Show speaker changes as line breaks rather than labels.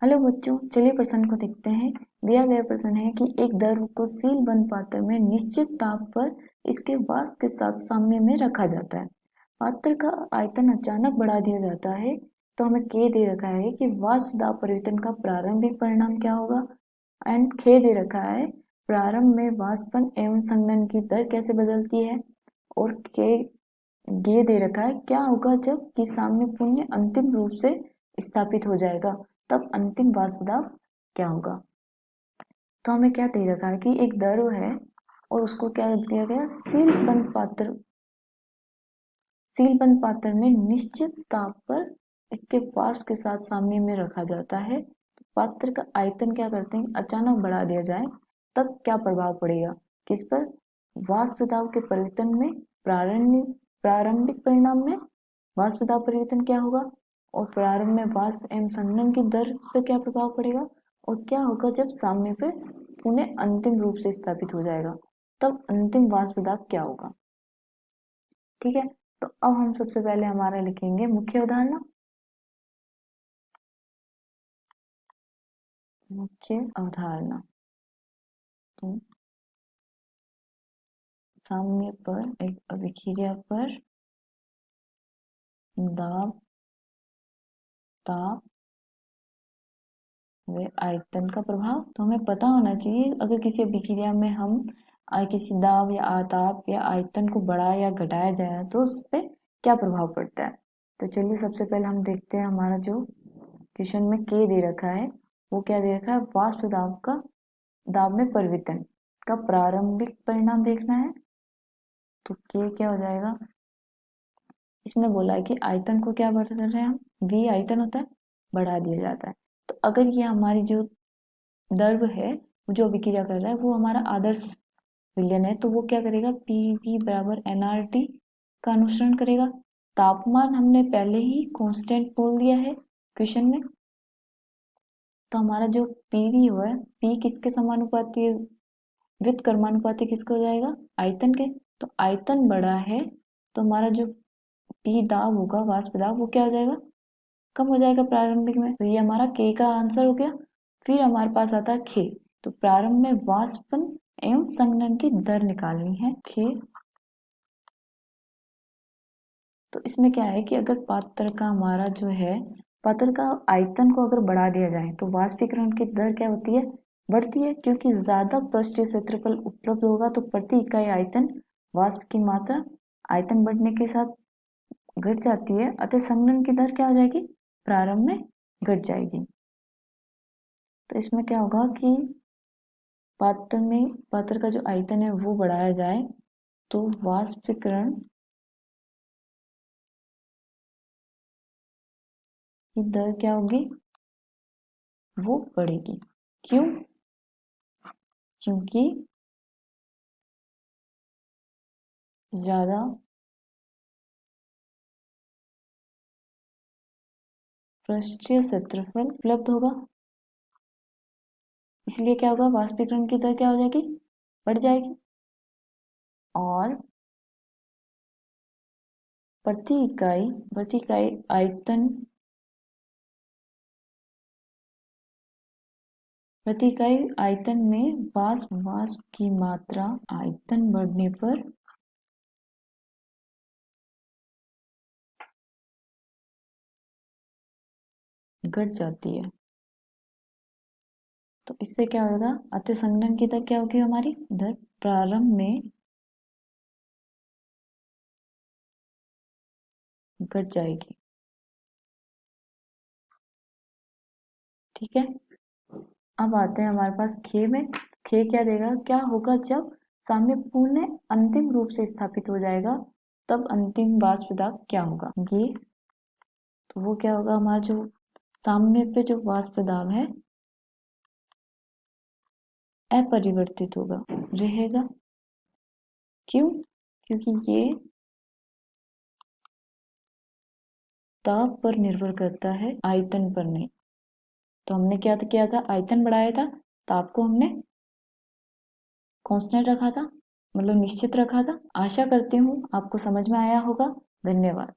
Hello बच्चों, चलिए प्रश्न को देखते हैं। दिया गया प्रश्न है कि एक द्रव को सील बंद पात्र में निश्चित ताप पर इसके वाष्प के साथ साम्य में रखा जाता है। पात्र का आयतन अचानक बढ़ा दिया जाता है। तो हमें के दे रखा है कि वाष्प दाब परिवर्तन का प्रारंभिक परिणाम क्या होगा, एंड खे दे रखा है प्रारंभ में वाष्पन एवं संघनन की दर कैसे बदलती है, और के ये दे रखा है क्या होगा जब कि साम्य पुण्य अंतिम रूप से स्थापित हो जाएगा, तब अंतिम वाष्प दाब क्या होगा। तो हमें क्या दे रखा है कि एक द्रव है और उसको क्या दिया गया, सील बंद पात्र में निश्चित ताप पर इसके वाष्प के साथ साम्य में रखा जाता है। पात्र का आयतन क्या करते हैं, अचानक बढ़ा दिया जाए तब क्या प्रभाव पड़ेगा, किस पर, वाष्प दाब के परिवर्तन में। प्रारंभिक परिणाम में वाष्प दाब परिवर्तन क्या होगा, और प्रारंभ में वाष्प एवं संघनन की दर पर क्या प्रभाव पड़ेगा, और क्या होगा जब साम्य पे पुनः अंतिम रूप से स्थापित हो जाएगा, तब अंतिम वाष्प दाब क्या होगा। ठीक है, तो अब हम सबसे पहले हमारा लिखेंगे मुख्य उदाहरण। मुख्य अवधारणा, तो साम्य पर एक अभिक्रिया पर दाब, ताप व आयतन का प्रभाव। तो हमें पता होना चाहिए अगर किसी अभिक्रिया में हम किसी दाब या आताप या आयतन को बढ़ाया या घटाया जाए तो उस पर क्या प्रभाव पड़ता है। तो चलिए सबसे पहले हम देखते हैं हमारा जो क्वेश्चन में के दे रखा है वो क्या दे रखा है, वाष्प दाब का दाब में परिवर्तन का प्रारंभिक परिणाम देखना है। तो के क्या हो जाएगा, इसमें बोला है कि आयतन को क्या बढ़ा रहे हैं हम, वी आयतन होता है, बढ़ा दिया जाता है। तो अगर ये हमारी जो द्रव है जो अभिक्रिया कर रहा है वो हमारा आदर्श विलयन है, तो वो क्या करेगा, पी वी बराबर एन आर टी का अनुसरण करेगा। तापमान हमने पहले ही कांस्टेंट बोल दिया है क्वेश्चन में। तो हमारा जो पीवी हुआ है, पी किसके समानुपाती है, व्युत्क्रमानुपाती किसके हो जाएगा, आयतन के। तो आयतन बड़ा है तो हमारा जो पी दाब होगा, वाष्प दाब, वो क्या हो जाएगा, कम हो जाएगा प्रारंभिक में। तो ये हमारा के का आंसर हो गया। फिर हमारे पास आता है खे। तो प्रारंभ में वाष्पन एवं संघनन की दर निकालनी है, खे। तो इसमें क्या है कि अगर पात्र का हमारा जो है, पात्र का आयतन को अगर बढ़ा दिया जाए तो वाष्पीकरण की दर क्या होती है, बढ़ती है, क्योंकि ज्यादा पृष्ठीय क्षेत्रफल उपलब्ध होगा तो प्रति इकाई आयतन वाष्प की मात्रा आयतन बढ़ने के साथ घट जाती है, अतः संघनन की दर क्या हो जाएगी, प्रारंभ में घट जाएगी। तो इसमें क्या होगा कि पात्र का जो आयतन है वो बढ़ाया जाए तो वाष्पीकरण की दर क्या होगी, वो बढ़ेगी। क्यों, क्योंकि ज्यादा पृष्ठीय क्षेत्रफल उपलब्ध होगा, इसलिए क्या होगा, वाष्पीकरण की दर क्या हो जाएगी, बढ़ जाएगी। और प्रति इकाई आयतन, प्रति इकाई आयतन में वाष्प की मात्रा आयतन बढ़ने पर घट जाती है। तो इससे क्या होगा, अति संघनन की दर क्या होगी, हमारी दर प्रारंभ में घट जाएगी। ठीक है, अब आते हैं हमारे पास खे में। खे क्या देगा, क्या होगा जब साम्य पुण्य अंतिम रूप से स्थापित हो जाएगा, तब अंतिम वाष्प दाब क्या होगा, ये। तो वो क्या होगा, हमारा जो साम्य पे जो वाष्प दाब है अपरिवर्तित होगा, रहेगा। क्यों, क्योंकि ये ताप पर निर्भर करता है, आयतन पर नहीं। तो हमने क्या किया था, आयतन बढ़ाया था, ताप को हमने कांस्टेंट रखा था, मतलब निश्चित रखा था। आशा करती हूँ आपको समझ में आया होगा। धन्यवाद।